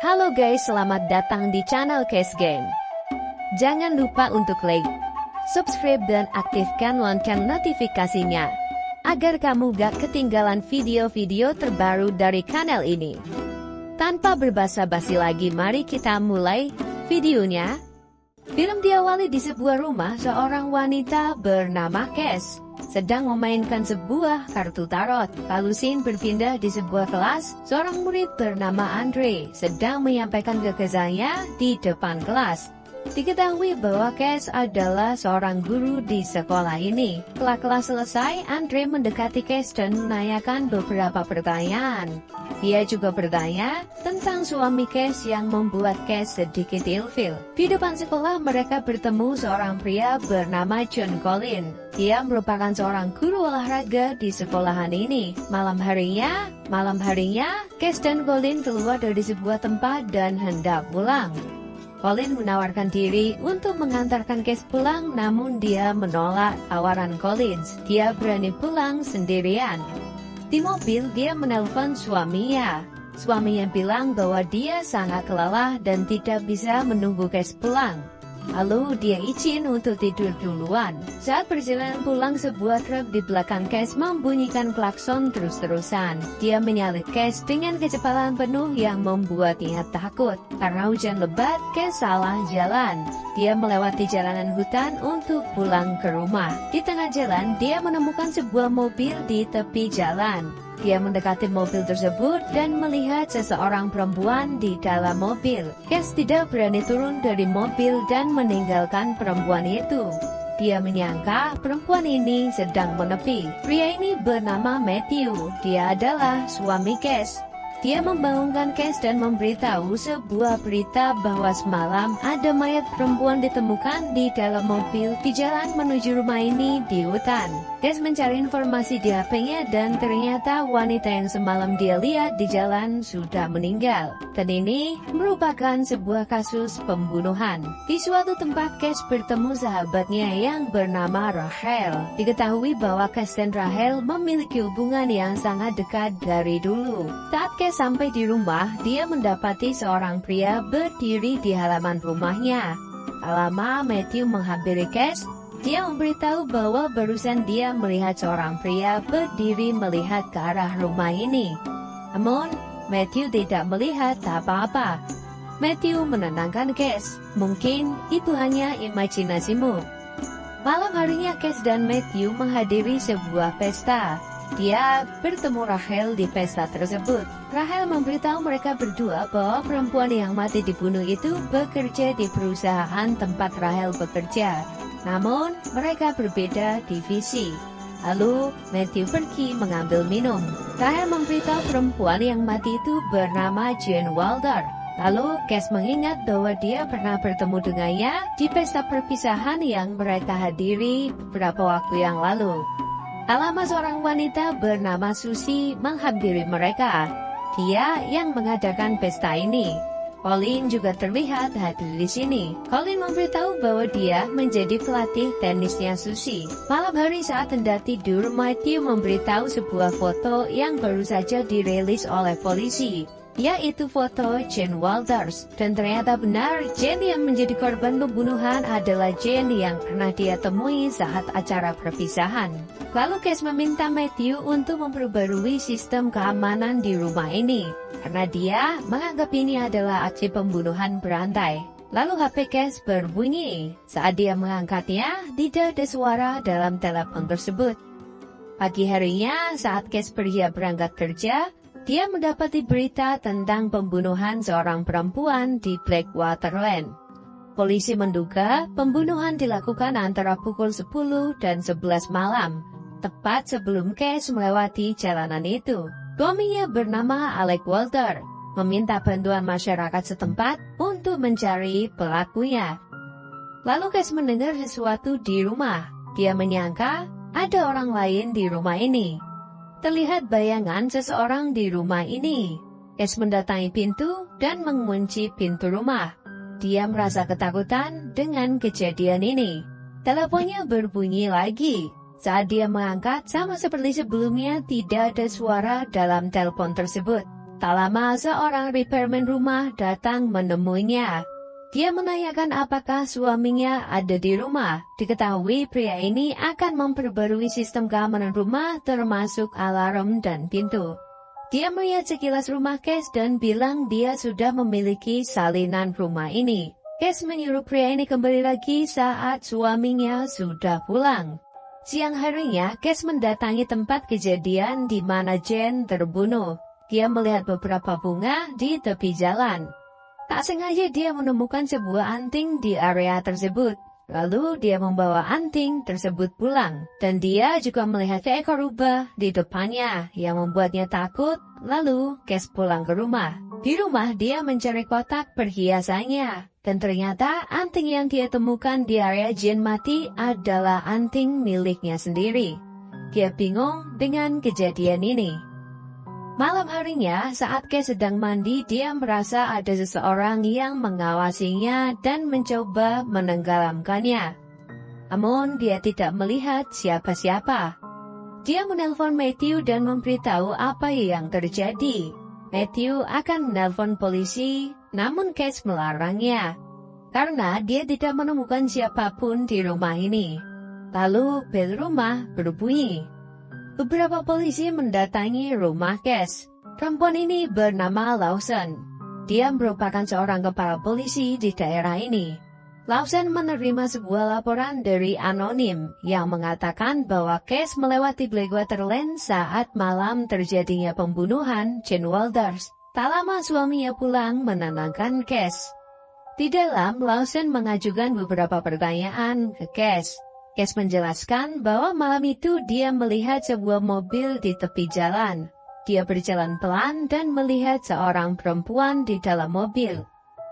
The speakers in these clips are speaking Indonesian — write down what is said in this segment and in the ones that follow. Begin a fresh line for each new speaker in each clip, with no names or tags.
Halo guys, selamat datang di channel Case Game. Jangan lupa untuk like, subscribe dan aktifkan lonceng notifikasinya agar kamu gak ketinggalan video-video terbaru dari kanal ini. Tanpa berbasa-basi lagi, mari kita mulai videonya. Film diawali di sebuah rumah. Seorang wanita bernama Cass sedang memainkan sebuah kartu tarot. Lalu scene berpindah di sebuah kelas. Seorang murid bernama Andre sedang menyampaikan gagasannya di depan kelas. Diketahui bahwa Cass adalah seorang guru di sekolah ini. Setelah kelas selesai, Andre mendekati Cass dan menanyakan beberapa pertanyaan. Dia juga bertanya tentang suami Cass yang membuat Cass sedikit ilfil. Di depan sekolah, mereka bertemu seorang pria bernama John Colin. Dia merupakan seorang guru olahraga di sekolahan ini. Malam harinya, Cass dan Colin keluar dari sebuah tempat dan hendak pulang. Colin menawarkan diri untuk mengantarkan Cass pulang, namun dia menolak tawaran Colin. Dia berani pulang sendirian. Di mobil, dia menelpon suaminya. Suaminya bilang bahwa dia sangat lelah dan tidak bisa menunggu Cass pulang. Lalu dia izin untuk tidur duluan. Saat perjalanan pulang, sebuah truk di belakang Cass membunyikan klakson terus-terusan. Dia menyalip Cass dengan kecepatan penuh yang membuatnya takut. Karena hujan lebat, Cass salah jalan. Dia melewati jalanan hutan untuk pulang ke rumah. Di tengah jalan, dia menemukan sebuah mobil di tepi jalan. Dia mendekati mobil tersebut dan melihat seseorang perempuan di dalam mobil. Cass tidak berani turun dari mobil dan meninggalkan perempuan itu. Dia menyangka perempuan ini sedang menepi. Pria ini bernama Matthew. Dia adalah suami Cass. Dia membangunkan Cass dan memberitahu sebuah berita bahwa semalam ada mayat perempuan ditemukan di dalam mobil di jalan menuju rumah ini di hutan. Cass mencari informasi di HP-nya dan ternyata wanita yang semalam dia lihat di jalan sudah meninggal. Dan ini merupakan sebuah kasus pembunuhan. Di suatu tempat, Cass bertemu sahabatnya yang bernama Rachel. Diketahui bahwa Cass dan Rachel memiliki hubungan yang sangat dekat dari dulu. Saat Cass sampai di rumah, dia mendapati seorang pria berdiri di halaman rumahnya. Tak lama, Matthew menghampiri Cass. Dia memberitahu bahwa barusan dia melihat seorang pria berdiri melihat ke arah rumah ini. Namun, Matthew tidak melihat apa-apa. Matthew menenangkan Cass. Mungkin itu hanya imajinasimu. Malam harinya, Cass dan Matthew menghadiri sebuah pesta. Dia bertemu Rachel di pesta tersebut. Rachel memberitahu mereka berdua bahwa perempuan yang mati dibunuh itu bekerja di perusahaan tempat Rachel bekerja. Namun, mereka berbeda divisi. Lalu, Matthew pergi mengambil minum. Rachel memberitahu perempuan yang mati itu bernama Jane Wilder. Lalu, Cass mengingat bahwa dia pernah bertemu dengannya di pesta perpisahan yang mereka hadiri beberapa waktu yang lalu. Tak lama, seorang wanita bernama Susie menghampiri mereka. Dia yang mengadakan pesta ini. Colin juga terlihat hadir di sini. Colin memberitahu bahwa dia menjadi pelatih tenisnya Susie. Malam hari saat hendak tidur, Matthew memberitahu sebuah foto yang baru saja dirilis oleh polisi, yaitu foto Jane Walters. Dan ternyata benar, Jane yang menjadi korban pembunuhan adalah Jane yang pernah dia temui saat acara perpisahan. Lalu Cass meminta Matthew untuk memperbarui sistem keamanan di rumah ini, karena dia menganggap ini adalah aksi pembunuhan berantai. Lalu HP Cass berbunyi. Saat dia mengangkatnya, tidak ada suara dalam telepon tersebut. Pagi harinya, saat Cass berangkat kerja, dia mendapati berita tentang pembunuhan seorang perempuan di Blackwaterland. Polisi menduga pembunuhan dilakukan antara pukul 10 dan 11 malam, tepat sebelum Cass melewati jalanan itu. Suaminya bernama Alec Walter meminta bantuan masyarakat setempat untuk mencari pelakunya. Lalu Cass mendengar sesuatu di rumah. Dia menyangka ada orang lain di rumah ini. Terlihat bayangan seseorang di rumah ini. Cass mendatangi pintu dan mengunci pintu rumah. Dia merasa ketakutan dengan kejadian ini. Teleponnya berbunyi lagi. Saat dia mengangkat, sama seperti sebelumnya, tidak ada suara dalam telepon tersebut. Tak lama seorang repairman rumah datang menemuinya. Dia menanyakan apakah suaminya ada di rumah. Diketahui pria ini akan memperbarui sistem keamanan rumah termasuk alarm dan pintu. Dia melihat sekilas rumah Kes dan bilang dia sudah memiliki salinan rumah ini. Kes menyuruh pria ini kembali lagi saat suaminya sudah pulang. Siang harinya, Kes mendatangi tempat kejadian di mana Jen terbunuh. Dia melihat beberapa bunga di tepi jalan. Tak sengaja dia menemukan sebuah anting di area tersebut. Lalu dia membawa anting tersebut pulang. Dan dia juga melihat seekor rubah di depannya yang membuatnya takut. Lalu Kes pulang ke rumah. Di rumah dia mencari kotak perhiasannya. Dan ternyata anting yang dia temukan di area Jen mati adalah anting miliknya sendiri. Dia bingung dengan kejadian ini. Malam harinya, saat Kes sedang mandi, dia merasa ada seseorang yang mengawasinya dan mencoba menenggelamkannya. Namun, dia tidak melihat siapa-siapa. Dia menelpon Matthew dan memberitahu apa yang terjadi. Matthew akan menelpon polisi, namun Kes melarangnya. Karena dia tidak menemukan siapapun di rumah ini. Lalu, bel rumah berbunyi. Beberapa polisi mendatangi rumah Kes. Perempuan ini bernama Lawson. Dia merupakan seorang kepala polisi di daerah ini. Lawson menerima sebuah laporan dari anonim yang mengatakan bahwa Kes melewati Blackwater Lane saat malam terjadinya pembunuhan Jen Walters. Tak lama suaminya pulang menenangkan Kes. Di dalam, Lawson mengajukan beberapa pertanyaan ke Kes. Kes menjelaskan bahwa malam itu dia melihat sebuah mobil di tepi jalan. Dia berjalan pelan dan melihat seorang perempuan di dalam mobil.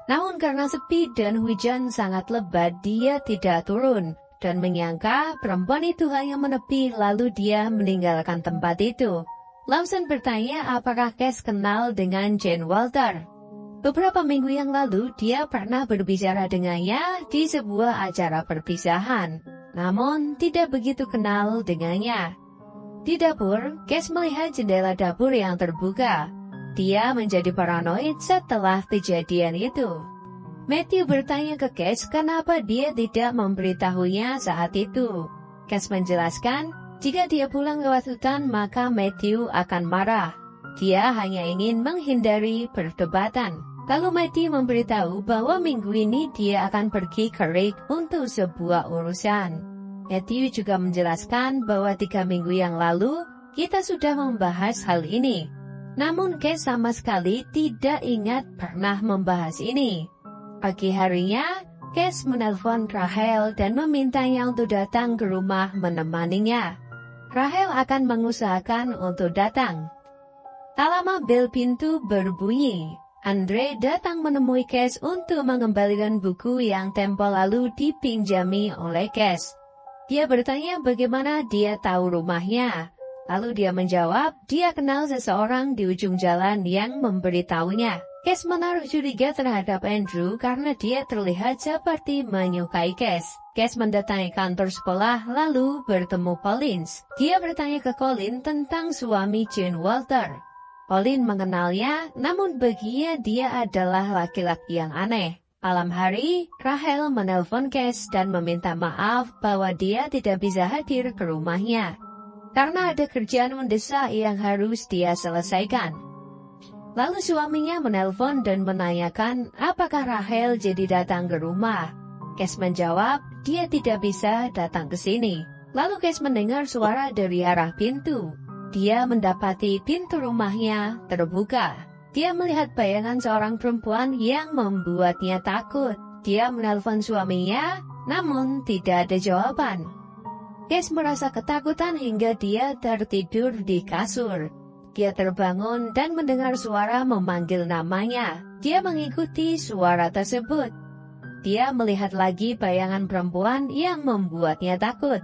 Namun karena sepi dan hujan sangat lebat, dia tidak turun dan menyangka perempuan itu hanya menepi lalu dia meninggalkan tempat itu. Lawson bertanya apakah Kes kenal dengan Jen Walter. Beberapa minggu yang lalu dia pernah berbicara dengannya di sebuah acara perpisahan. Namun, tidak begitu kenal dengannya. Di dapur, Kes melihat jendela dapur yang terbuka. Dia menjadi paranoid setelah kejadian itu. Matthew bertanya ke Kes kenapa dia tidak memberitahunya saat itu. Kes menjelaskan, jika dia pulang lewat hutan maka Matthew akan marah. Dia hanya ingin menghindari perdebatan. Lalu Matthew memberitahu bahwa minggu ini dia akan pergi ke Rick untuk sebuah urusan. Matthew juga menjelaskan bahwa 3 minggu yang lalu, kita sudah membahas hal ini. Namun Kes sama sekali tidak ingat pernah membahas ini. Pagi harinya, Kes menelpon Rachel dan memintanya untuk datang ke rumah menemaninya. Rachel akan mengusahakan untuk datang. Tak lama bel pintu berbunyi. Andre datang menemui Kes untuk mengembalikan buku yang tempo lalu dipinjami oleh Kes. Dia bertanya bagaimana dia tahu rumahnya. Lalu dia menjawab, dia kenal seseorang di ujung jalan yang memberitahunya. Kes menaruh curiga terhadap Andrew karena dia terlihat seperti menyukai Kes. Kes mendatangi kantor sekolah lalu bertemu Collins. Dia bertanya ke Colin tentang suami Jen Walter. Colin mengenalnya, namun baginya dia adalah laki-laki yang aneh. Malam hari, Rachel menelpon Kes dan meminta maaf bahwa dia tidak bisa hadir ke rumahnya. Karena ada kerjaan mendesak yang harus dia selesaikan. Lalu suaminya menelpon dan menanyakan apakah Rachel jadi datang ke rumah. Kes menjawab, dia tidak bisa datang ke sini. Lalu Kes mendengar suara dari arah pintu. Dia mendapati pintu rumahnya terbuka. Dia melihat bayangan seorang perempuan yang membuatnya takut. Dia menelpon suaminya, namun tidak ada jawaban. Kes merasa ketakutan hingga dia tertidur di kasur. Dia terbangun dan mendengar suara memanggil namanya. Dia mengikuti suara tersebut. Dia melihat lagi bayangan perempuan yang membuatnya takut.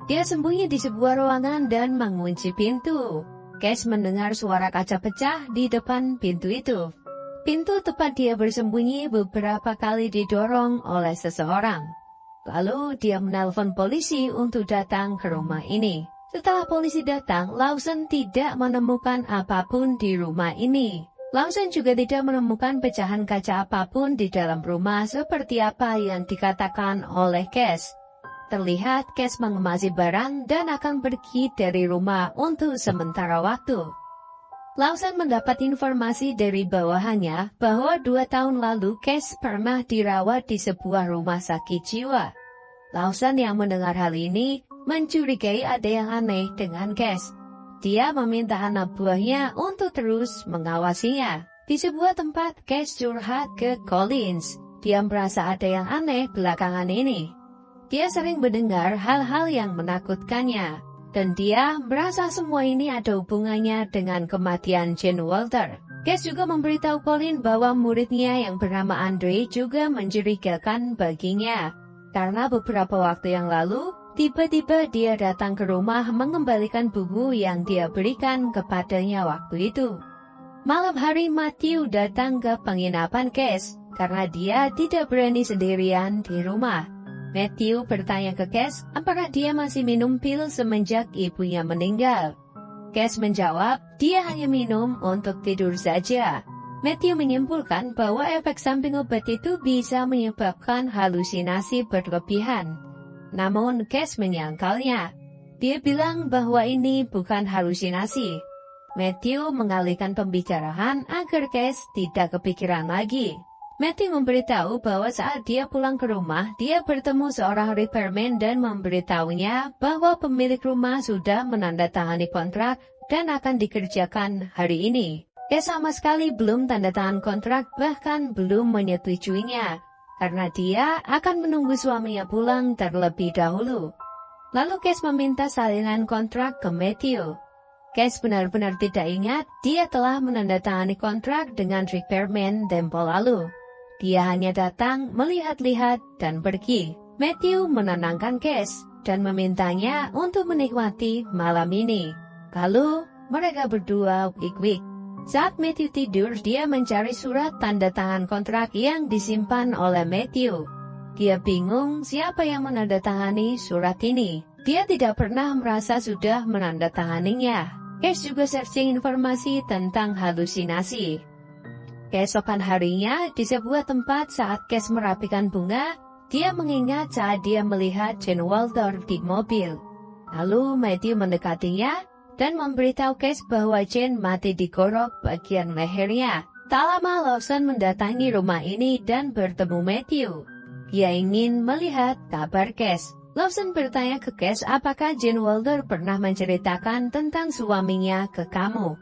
Dia sembunyi di sebuah ruangan dan mengunci pintu. Kes mendengar suara kaca pecah di depan pintu itu. Pintu tempat dia bersembunyi beberapa kali didorong oleh seseorang. Lalu dia menelpon polisi untuk datang ke rumah ini. Setelah polisi datang, Lawson tidak menemukan apapun di rumah ini. Lawson juga tidak menemukan pecahan kaca apapun di dalam rumah seperti apa yang dikatakan oleh Cash. Terlihat Cash mengemasi barang dan akan pergi dari rumah untuk sementara waktu. Lawson mendapat informasi dari bawahannya bahwa 2 tahun lalu Cash pernah dirawat di sebuah rumah sakit jiwa. Lawson yang mendengar hal ini mencurigai ada yang aneh dengan Cash. Dia meminta anak buahnya untuk terus mengawasinya. Di sebuah tempat, Cash curhat ke Collins. Dia merasa ada yang aneh belakangan ini. Dia sering mendengar hal-hal yang menakutkannya, dan dia merasa semua ini ada hubungannya dengan kematian Jane Walter. Cash juga memberitahu Colin bahwa muridnya yang bernama Andre juga mencurigakan baginya. Karena beberapa waktu yang lalu, tiba-tiba dia datang ke rumah mengembalikan buku yang dia berikan kepadanya waktu itu. Malam hari Matthew datang ke penginapan Cash, karena dia tidak berani sendirian di rumah. Matthew bertanya ke Cash apakah dia masih minum pil semenjak ibunya meninggal. Cash menjawab, dia hanya minum untuk tidur saja. Matthew menyimpulkan bahwa efek samping obat itu bisa menyebabkan halusinasi berlebihan. Namun Cash menyangkalnya. Dia bilang bahwa ini bukan halusinasi. Matthew mengalihkan pembicaraan agar Cash tidak kepikiran lagi. Matthew memberitahu bahwa saat dia pulang ke rumah, dia bertemu seorang repairman dan memberitahunya bahwa pemilik rumah sudah menandatangani kontrak dan akan dikerjakan hari ini. Cash sama sekali belum tanda tangan kontrak, bahkan belum menyetujuinya, karena dia akan menunggu suaminya pulang terlebih dahulu. Lalu Cash meminta salinan kontrak ke Matthew. Cash benar-benar tidak ingat dia telah menandatangani kontrak dengan repairman tempo lalu. Dia hanya datang, melihat-lihat, dan pergi. Matthew menenangkan Cash dan memintanya untuk menikmati malam ini. Lalu, mereka berdua wik-wik. Saat Matthew tidur, dia mencari surat tanda tangan kontrak yang disimpan oleh Matthew. Dia bingung siapa yang menandatangani surat ini. Dia tidak pernah merasa sudah menandatanganinya. Cash juga searching informasi tentang halusinasi. Keesokan harinya, di sebuah tempat saat Cash merapikan bunga, dia mengingat saat dia melihat Jane Walter di mobil. Lalu Matthew mendekatinya dan memberitahu Cash bahwa Jane mati digorok bagian lehernya. Tak lama Lawson mendatangi rumah ini dan bertemu Matthew. Dia ingin melihat kabar Cash. Lawson bertanya ke Cash apakah Jane Walter pernah menceritakan tentang suaminya ke kamu.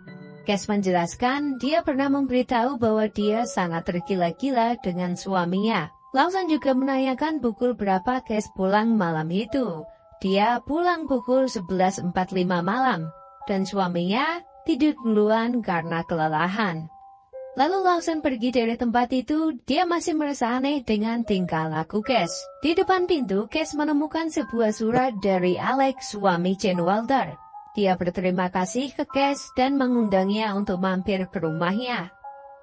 Cash menjelaskan dia pernah memberitahu bahwa dia sangat tergila-gila dengan suaminya. Lawson juga menanyakan pukul berapa Cash pulang malam itu. Dia pulang pukul 11.45 malam, dan suaminya tidur duluan karena kelelahan. Lalu Lawson pergi dari tempat itu, dia masih merasa aneh dengan tingkah laku Cash. Di depan pintu, Cash menemukan sebuah surat dari Alex, suami Jane Walter. Dia berterima kasih ke Cash dan mengundangnya untuk mampir ke rumahnya.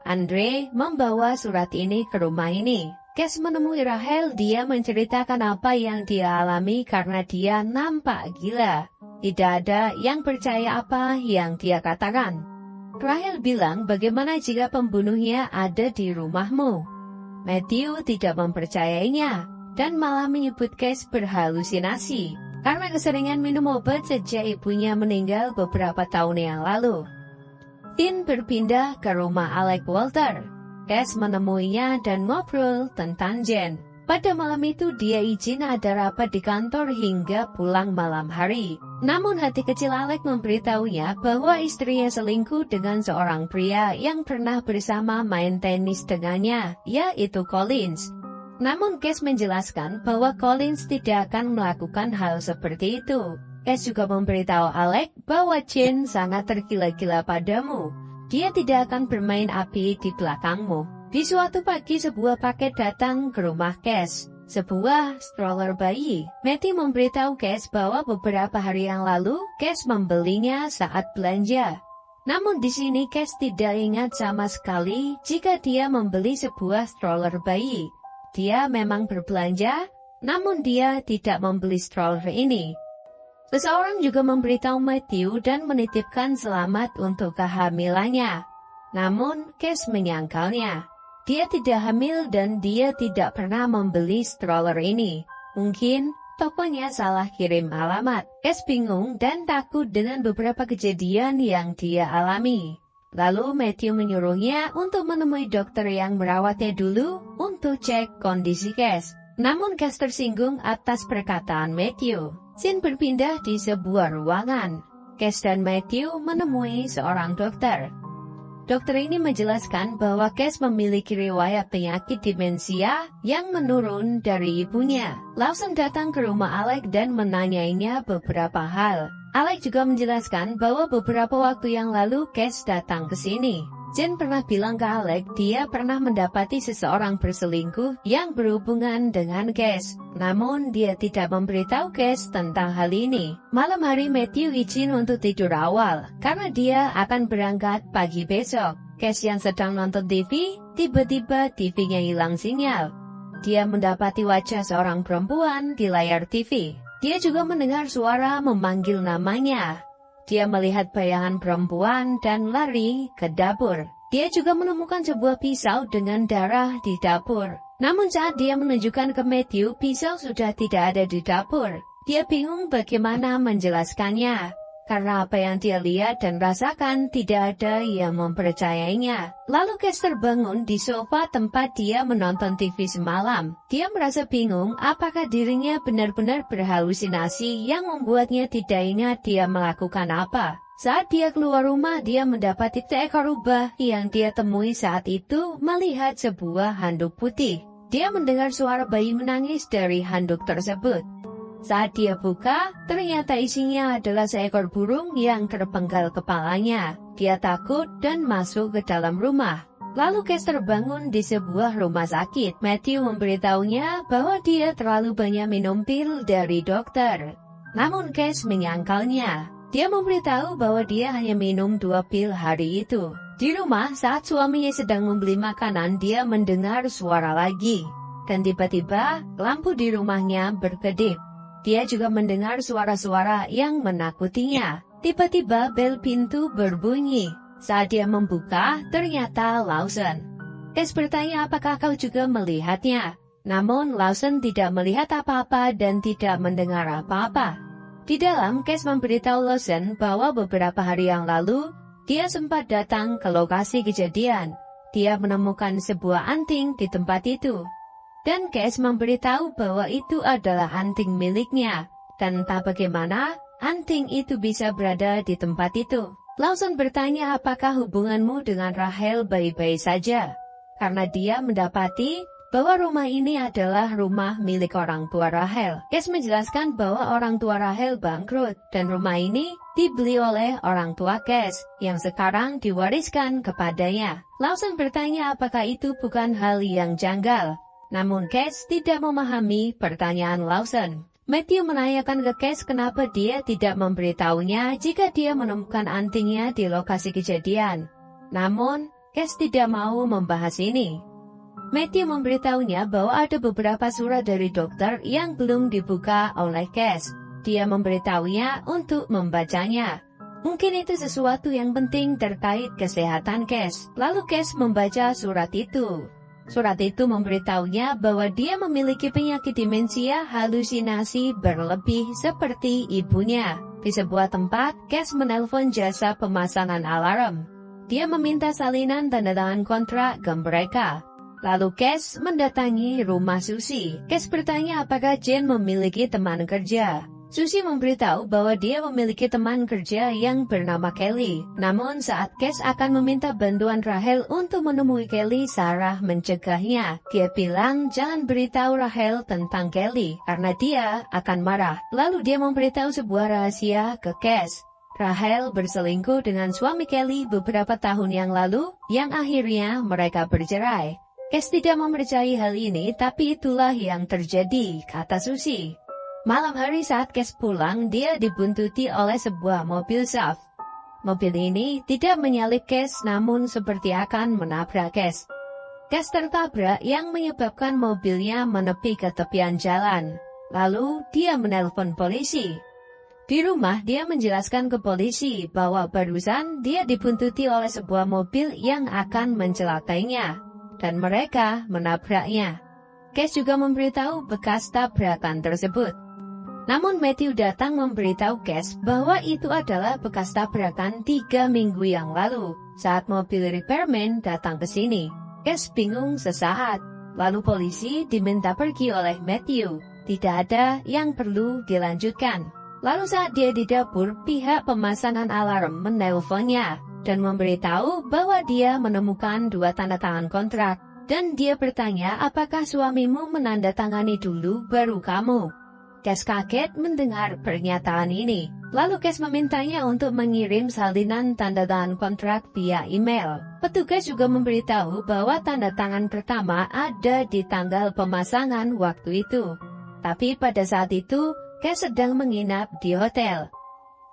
Andre membawa surat ini ke rumah ini. Cash menemui Rachel, dia menceritakan apa yang dia alami karena dia nampak gila. Tidak ada yang percaya apa yang dia katakan. Rachel bilang bagaimana jika pembunuhnya ada di rumahmu. Matthew tidak mempercayainya dan malah menyebut Cash berhalusinasi karena keseringan minum obat sejak ibunya meninggal beberapa tahun yang lalu. Tin berpindah ke rumah Alex Walter. Cash menemuinya dan ngobrol tentang Jane. Pada malam itu dia izin ada rapat di kantor hingga pulang malam hari. Namun hati kecil Alex memberitahunya bahwa istrinya selingkuh dengan seorang pria yang pernah bersama main tenis dengannya, yaitu Collins. Namun Cash menjelaskan bahwa Collins tidak akan melakukan hal seperti itu. Cash juga memberitahu Alex bahwa Jane sangat tergila-gila padamu. Dia tidak akan bermain api di belakangmu. Di suatu pagi sebuah paket datang ke rumah Cash. Sebuah stroller bayi. Matthew memberitahu Cash bahwa beberapa hari yang lalu Cash membelinya saat belanja. Namun di sini Cash tidak ingat sama sekali jika dia membeli sebuah stroller bayi. Dia memang berbelanja, namun dia tidak membeli stroller ini. Seseorang juga memberitahu Matthew dan menitipkan selamat untuk kehamilannya. Namun, Cass menyangkalnya. Dia tidak hamil dan dia tidak pernah membeli stroller ini. Mungkin tokonya salah kirim alamat. Cass bingung dan takut dengan beberapa kejadian yang dia alami. Lalu Matthew menyuruhnya untuk menemui dokter yang merawatnya dulu untuk cek kondisi Cass. Namun Cass tersinggung atas perkataan Matthew. Scene berpindah di sebuah ruangan. Cass dan Matthew menemui seorang dokter. Dokter ini menjelaskan bahwa Cass memiliki riwayat penyakit demensia yang menurun dari ibunya. Lawson datang ke rumah Alec dan menanyainya beberapa hal. Alec juga menjelaskan bahwa beberapa waktu yang lalu Cass datang ke sini. Jen pernah bilang ke Alec dia pernah mendapati seseorang berselingkuh yang berhubungan dengan Cass. Namun dia tidak memberitahu Cass tentang hal ini. Malam hari Matthew izin untuk tidur awal karena dia akan berangkat pagi besok. Cass yang sedang nonton TV, tiba-tiba TV-nya hilang sinyal. Dia mendapati wajah seorang perempuan di layar TV. Dia juga mendengar suara memanggil namanya. Dia melihat bayangan perempuan dan lari ke dapur. Dia juga menemukan sebuah pisau dengan darah di dapur. Namun saat dia menunjukkan ke Matthew, pisau sudah tidak ada di dapur. Dia bingung bagaimana menjelaskannya. Karena apa yang dia lihat dan rasakan tidak ada yang mempercayainya. Lalu Cass terbangun di sofa tempat dia menonton TV semalam. Dia merasa bingung apakah dirinya benar-benar berhalusinasi yang membuatnya tidak ingat dia melakukan apa. Saat dia keluar rumah, dia mendapati seekor rubah yang dia temui saat itu melihat sebuah handuk putih. Dia mendengar suara bayi menangis dari handuk tersebut. Saat dia buka, ternyata isinya adalah seekor burung yang terpenggal kepalanya. Dia takut dan masuk ke dalam rumah. Lalu Cass terbangun di sebuah rumah sakit. Matthew memberitahunya bahwa dia terlalu banyak minum pil dari dokter. Namun Cass menyangkalnya. Dia memberitahu bahwa dia hanya minum 2 pil hari itu. Di rumah, saat suaminya sedang membeli makanan, dia mendengar suara lagi. Dan tiba-tiba, lampu di rumahnya berkedip. Dia juga mendengar suara-suara yang menakutinya. Tiba-tiba bel pintu berbunyi. Saat dia membuka, ternyata Lawson. Cass bertanya apakah kau juga melihatnya. Namun Lawson tidak melihat apa-apa dan tidak mendengar apa-apa. Di dalam, Cass memberitahu Lawson bahwa beberapa hari yang lalu, dia sempat datang ke lokasi kejadian. Dia menemukan sebuah anting di tempat itu. Dan Cass memberitahu bahwa itu adalah anting miliknya. Dan entah bagaimana, anting itu bisa berada di tempat itu. Lawson bertanya apakah hubunganmu dengan Rachel baik-baik saja. Karena dia mendapati bahwa rumah ini adalah rumah milik orang tua Rachel. Cass menjelaskan bahwa orang tua Rachel bangkrut. Dan rumah ini dibeli oleh orang tua Cass, yang sekarang diwariskan kepadanya. Lawson bertanya apakah itu bukan hal yang janggal. Namun Cass tidak memahami pertanyaan Lawson. Matthew menanyakan ke Cass kenapa dia tidak memberitahunya jika dia menemukan antingnya di lokasi kejadian. Namun, Cass tidak mau membahas ini. Matthew memberitahunya bahwa ada beberapa surat dari dokter yang belum dibuka oleh Cass. Dia memberitahunya untuk membacanya. Mungkin itu sesuatu yang penting terkait kesehatan Cass. Lalu Cass membaca surat itu. Surat itu memberitahunya bahwa dia memiliki penyakit demensia halusinasi berlebih seperti ibunya. Di sebuah tempat, Cass menelpon jasa pemasangan alarm. Dia meminta salinan tanda tangan kontrak ke mereka. Lalu Cass mendatangi rumah Susie. Cass bertanya apakah Jen memiliki teman kerja. Susie memberitahu bahwa dia memiliki teman kerja yang bernama Kelly. Namun saat Cass akan meminta bantuan Rachel untuk menemui Kelly, Sarah mencegahnya. Dia bilang jangan beritahu Rachel tentang Kelly, karena dia akan marah. Lalu dia memberitahu sebuah rahasia ke Cass. Rachel berselingkuh dengan suami Kelly beberapa tahun yang lalu, yang akhirnya mereka bercerai. Cass tidak mempercayai hal ini, tapi itulah yang terjadi, kata Susie. Malam hari saat Cass pulang, dia dibuntuti oleh sebuah mobil SUV. Mobil ini tidak menyalip Cass, namun seperti akan menabrak Cass. Cass tertabrak yang menyebabkan mobilnya menepi ke tepian jalan. Lalu, dia menelpon polisi. Di rumah dia menjelaskan ke polisi bahwa barusan dia dibuntuti oleh sebuah mobil yang akan mencelakainya, dan mereka menabraknya. Cass juga memberitahu bekas tabrakan tersebut. Namun Matthew datang memberitahu Cass bahwa itu adalah bekas tabrakan 3 minggu yang lalu saat mobil repairman datang ke sini. Cass bingung sesaat, lalu polisi diminta pergi oleh Matthew. Tidak ada yang perlu dilanjutkan. Lalu saat dia di dapur, pihak pemasangan alarm menelponnya dan memberitahu bahwa dia menemukan 2 tanda tangan kontrak. Dan dia bertanya apakah suamimu menandatangani dulu baru kamu. Cass kaget mendengar pernyataan ini. Lalu Cass memintanya untuk mengirim salinan tanda tangan kontrak via email. Petugas juga memberitahu bahwa tanda tangan pertama ada di tanggal pemasangan waktu itu. Tapi pada saat itu, Cass sedang menginap di hotel.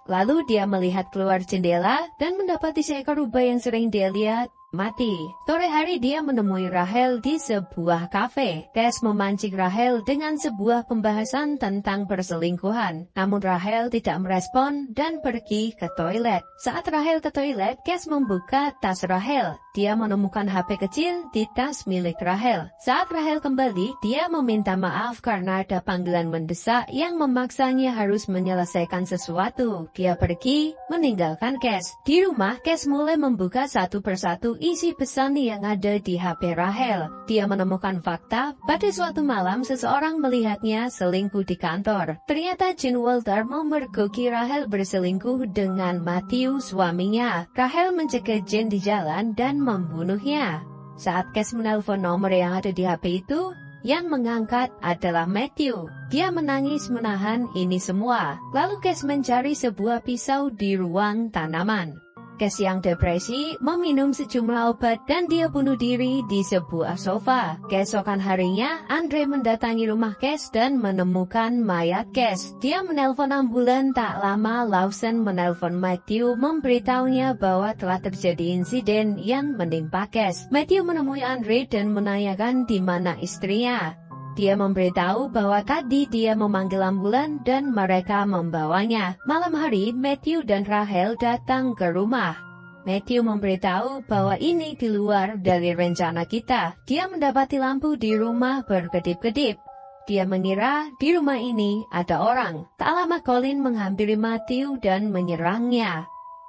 Lalu dia melihat keluar jendela dan mendapati seekor rubah yang sering dia lihat mati. Sore hari dia menemui Rachel di sebuah kafe. Cass memancing Rachel dengan sebuah pembahasan tentang perselingkuhan. Namun Rachel tidak merespon dan pergi ke toilet. Saat Rachel ke toilet, Cass membuka tas Rachel. Dia menemukan HP kecil di tas milik Rachel. Saat Rachel kembali, dia meminta maaf karena ada panggilan mendesak yang memaksanya harus menyelesaikan sesuatu. Dia pergi, meninggalkan Cass. Di rumah, Cass mulai membuka satu persatu isi pesan yang ada di HP Rachel. Dia menemukan fakta, pada suatu malam seseorang melihatnya selingkuh di kantor. Ternyata Gene Wilder memergoki Rachel berselingkuh dengan Matthew, suaminya. Rachel mencegat Gene di jalan dan membunuhnya. Saat Cass menelpon nomor yang ada di HP itu, yang mengangkat adalah Matthew. Dia menangis menahan ini semua. Lalu Cass mencari sebuah pisau di ruang tanaman. Cass yang depresi meminum sejumlah obat dan dia bunuh diri di sebuah sofa. Keesokan harinya, Andre mendatangi rumah Cass dan menemukan mayat Cass. Dia menelpon ambulan. Tak lama, Lawson menelpon Matthew memberitahunya bahwa telah terjadi insiden yang menimpa Cass. Matthew menemui Andre dan menanyakan di mana istrinya. Dia memberitahu bahwa tadi dia memanggil ambulan dan mereka membawanya. Malam hari, Matthew dan Rachel datang ke rumah. Matthew memberitahu bahwa ini di luar dari rencana kita. Dia mendapati lampu di rumah berkedip-kedip. Dia mengira di rumah ini ada orang. Tak lama Colin menghampiri Matthew dan menyerangnya.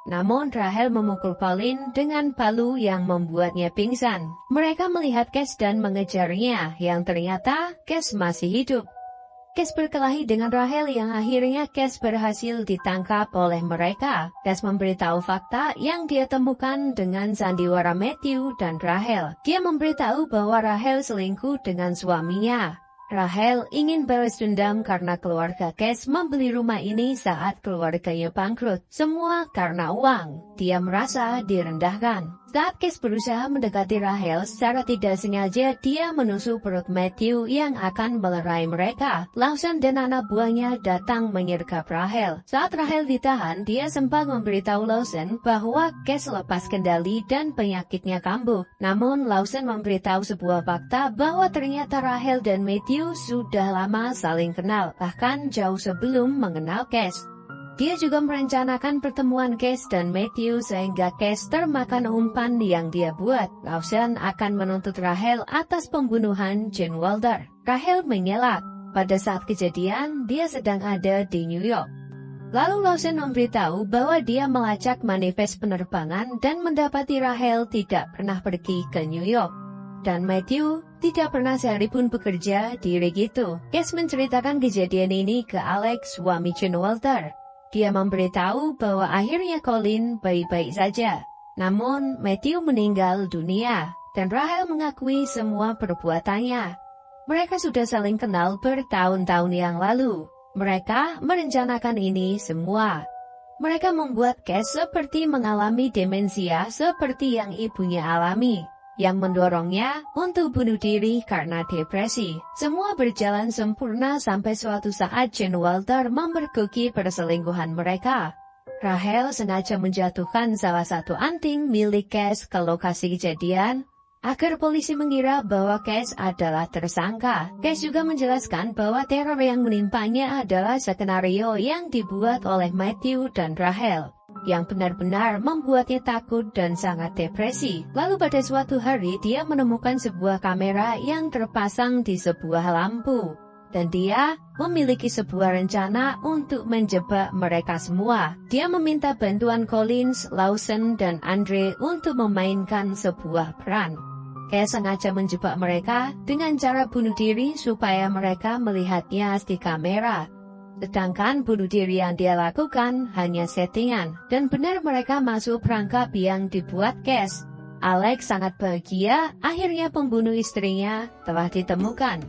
Namun Rachel memukul Colin dengan palu yang membuatnya pingsan. Mereka melihat Cass dan mengejarnya, yang ternyata Cass masih hidup. Cass berkelahi dengan Rachel yang akhirnya Cass berhasil ditangkap oleh mereka. Cass memberitahu fakta yang dia temukan dengan sandiwara Matthew dan Rachel. Dia memberitahu bahwa Rachel selingkuh dengan suaminya. Rachel ingin balas dendam karena keluarga Cass membeli rumah ini saat keluarganya bangkrut. Semua karena uang. Dia merasa direndahkan. Saat Cass berusaha mendekati Rachel, secara tidak sengaja dia menusuk perut Matthew yang akan melerai mereka. Lawson dan anak buahnya datang menyergap Rachel. Saat Rachel ditahan, dia sempat memberitahu Lawson bahwa Cass lepas kendali dan penyakitnya kambuh. Namun Lawson memberitahu sebuah fakta bahwa ternyata Rachel dan Matthew sudah lama saling kenal, bahkan jauh sebelum mengenal Cass. Dia juga merencanakan pertemuan Cass dan Matthew sehingga Cass termakan umpan yang dia buat. Lawson akan menuntut Rachel atas pembunuhan Gene Wilder. Rachel mengelak. Pada saat kejadian, dia sedang ada di New York. Lalu Lawson memberitahu bahwa dia melacak manifest penerbangan dan mendapati Rachel tidak pernah pergi ke New York. Dan Matthew tidak pernah sekalipun bekerja di rig itu. Cass menceritakan kejadian ini ke Alex, suami Gene Wilder. Dia memberitahu bahwa akhirnya Colin baik-baik saja. Namun Matthew meninggal dunia dan Rachel mengakui semua perbuatannya. Mereka sudah saling kenal bertahun-tahun yang lalu. Mereka merencanakan ini semua. Mereka membuat Cass seperti mengalami demensia seperti yang ibunya alami, yang mendorongnya untuk bunuh diri karena depresi. Semua berjalan sempurna sampai suatu saat Gene Wilder memergoki perselingkuhan mereka. Rachel sengaja menjatuhkan salah satu anting milik Cass ke lokasi kejadian, agar polisi mengira bahwa Cash adalah tersangka. Cash juga menjelaskan bahwa teror yang menimpanya adalah skenario yang dibuat oleh Matthew dan Rachel, yang benar-benar membuatnya takut dan sangat depresi. Lalu pada suatu hari dia menemukan sebuah kamera yang terpasang di sebuah lampu, dan dia memiliki sebuah rencana untuk menjebak mereka semua. Dia meminta bantuan Collins, Lawson, dan Andre untuk memainkan sebuah peran. Cash sengaja menjebak mereka dengan cara bunuh diri supaya mereka melihatnya di kamera. Sedangkan bunuh diri yang dia lakukan hanya settingan, dan benar mereka masuk perangkap yang dibuat Cash. Alex sangat bahagia, akhirnya pembunuh istrinya telah ditemukan.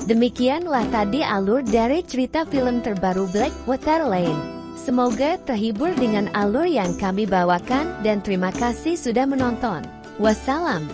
Demikianlah tadi alur dari cerita film terbaru Blackwater Lane. Semoga terhibur dengan alur yang kami bawakan dan terima kasih sudah menonton. Wassalam.